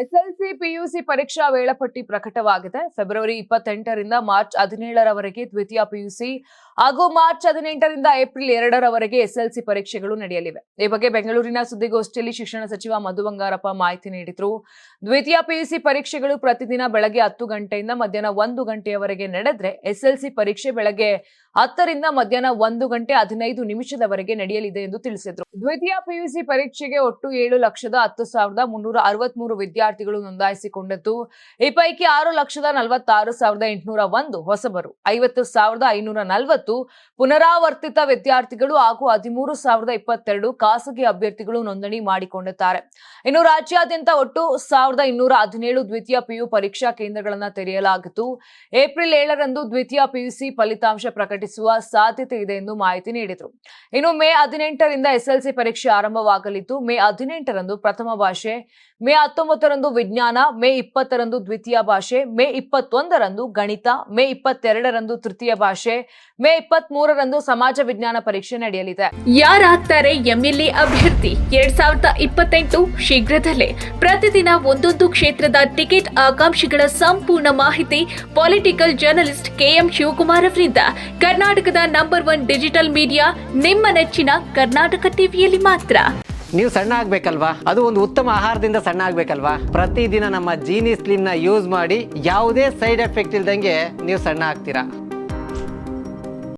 SLC PUC ಪರೀಕ್ಷಾ ವೇಳಾಪಟ್ಟಿ ಪ್ರಕಟವಾಗಿದೆ. ಫೆಬ್ರವರಿ 28ರಿಂದ ಮಾರ್ಚ್ 17ರವರೆಗೆ ದ್ವಿತೀಯ ಪಿಯುಸಿ ಹಾಗೂ ಮಾರ್ಚ್ 18ರಿಂದ ಏಪ್ರಿಲ್ 2ರವರೆಗೆ ಎಸ್ಎಲ್ಸಿ ಪರೀಕ್ಷೆಗಳು ನಡೆಯಲಿವೆ. ಈ ಬಗ್ಗೆ ಬೆಂಗಳೂರಿನ ಸುದ್ದಿಗೋಷ್ಠಿಯಲ್ಲಿ ಶಿಕ್ಷಣ ಸಚಿವ ಮಧು ಬಂಗಾರಪ್ಪ ಮಾಹಿತಿ ನೀಡಿದರು. ದ್ವಿತೀಯ ಪಿಯುಸಿ ಪರೀಕ್ಷೆಗಳು ಪ್ರತಿದಿನ ಬೆಳಗ್ಗೆ 10 ಗಂಟೆಯಿಂದ ಮಧ್ಯಾಹ್ನ 1 ಗಂಟೆಯವರೆಗೆ ನಡೆದರೆ ಎಸ್ಎಲ್ಸಿ ಪರೀಕ್ಷೆ ಬೆಳಗ್ಗೆ 10ರಿಂದ ಮಧ್ಯಾಹ್ನ 1 ಗಂಟೆ 15 ನಿಮಿಷದವರೆಗೆ ನಡೆಯಲಿದೆ ಎಂದು ತಿಳಿಸಿದರು. ದ್ವಿತೀಯ ಪಿಯುಸಿ ಪರೀಕ್ಷೆಗೆ ಒಟ್ಟು 7,10,363 ವಿದ್ಯಾರ್ಥಿಗಳು ನೋಂದಾಯಿಸಿಕೊಂಡಿದ್ದು, ಈ ಪೈಕಿ 6,46,801 ಹೊಸಬರು, 50,540 ಪುನರಾವರ್ತಿತ ವಿದ್ಯಾರ್ಥಿಗಳು ಹಾಗೂ 13,022 ಖಾಸಗಿ ಅಭ್ಯರ್ಥಿಗಳು ನೋಂದಣಿ ಮಾಡಿಕೊಂಡಿದ್ದಾರೆ. ಇನ್ನು ರಾಜ್ಯಾದ್ಯಂತ ಒಟ್ಟು 1,217 ದ್ವಿತೀಯ ಪಿಯು ಪರೀಕ್ಷಾ ಕೇಂದ್ರಗಳನ್ನು ತೆರೆಯಲಾಗಿದ್ದು, ಏಪ್ರಿಲ್ 7ರಂದು ದ್ವಿತೀಯ ಪಿಯುಸಿ ಫಲಿತಾಂಶ ಪ್ರಕಟಿಸುವ ಸಾಧ್ಯತೆ ಇದೆ ಎಂದು ಮಾಹಿತಿ ನೀಡಿದರು. ಇನ್ನು ಮೇ 18ರಿಂದ ಎಸ್ಎಲ್ಸಿ ಪರೀಕ್ಷೆ ಆರಂಭವಾಗಲಿದ್ದು, ಮೇ 18ರಂದು ಪ್ರಥಮ ಭಾಷೆ, ಮೇ 19ರಂದು ವಿಜ್ಞಾನ, ಮೇ 20ರಂದು ದ್ವಿತೀಯ ಭಾಷೆ, ಮೇ 21ರಂದು ಗಣಿತ, ಮೇ 22ರಂದು ತೃತೀಯ ಭಾಷೆ, ಮೇ 23ರಂದು ಸಮಾಜ ವಿಜ್ಞಾನ ಪರೀಕ್ಷೆ ನಡೆಯಲಿದೆ. ಯಾರಾಗ್ತಾರೆ ಎಂಎಲ್ಎ ಅಭ್ಯರ್ಥಿ 2028 ಶೀಘ್ರದಲ್ಲೇ. ಪ್ರತಿದಿನ ಒಂದೊಂದು ಕ್ಷೇತ್ರದ ಟಿಕೆಟ್ ಆಕಾಂಕ್ಷಿಗಳ ಸಂಪೂರ್ಣ ಮಾಹಿತಿ ಪೊಲಿಟಿಕಲ್ ಜರ್ನಲಿಸ್ಟ್ ಕೆಎಂ ಶಿವಕುಮಾರ್ ಅವರಿಂದ. ಕರ್ನಾಟಕದ ನಂಬರ್ 1 ಡಿಜಿಟಲ್ ಮೀಡಿಯಾ ನಿಮ್ಮ ನೆಚ್ಚಿನ ಕರ್ನಾಟಕ ಟಿವಿಯಲ್ಲಿ ಮಾತ್ರ. ನೀವು ಸಣ್ಣ ಆಗ್ಬೇಕಲ್ವಾ? ಅದು ಒಂದು ಉತ್ತಮ ಆಹಾರದಿಂದ ಸಣ್ಣ ಆಗ್ಬೇಕಲ್ವಾ? ಪ್ರತಿದಿನ ನಮ್ಮ ಜೀನಿ ಸ್ಲಿಮ್ ನ ಯೂಸ್ ಮಾಡಿ ಯಾವುದೇ ಸೈಡ್ ಎಫೆಕ್ಟ್ ಇಲ್ದಂಗೆ ನೀವು ಸಣ್ಣ ಆಗ್ತೀರಾ.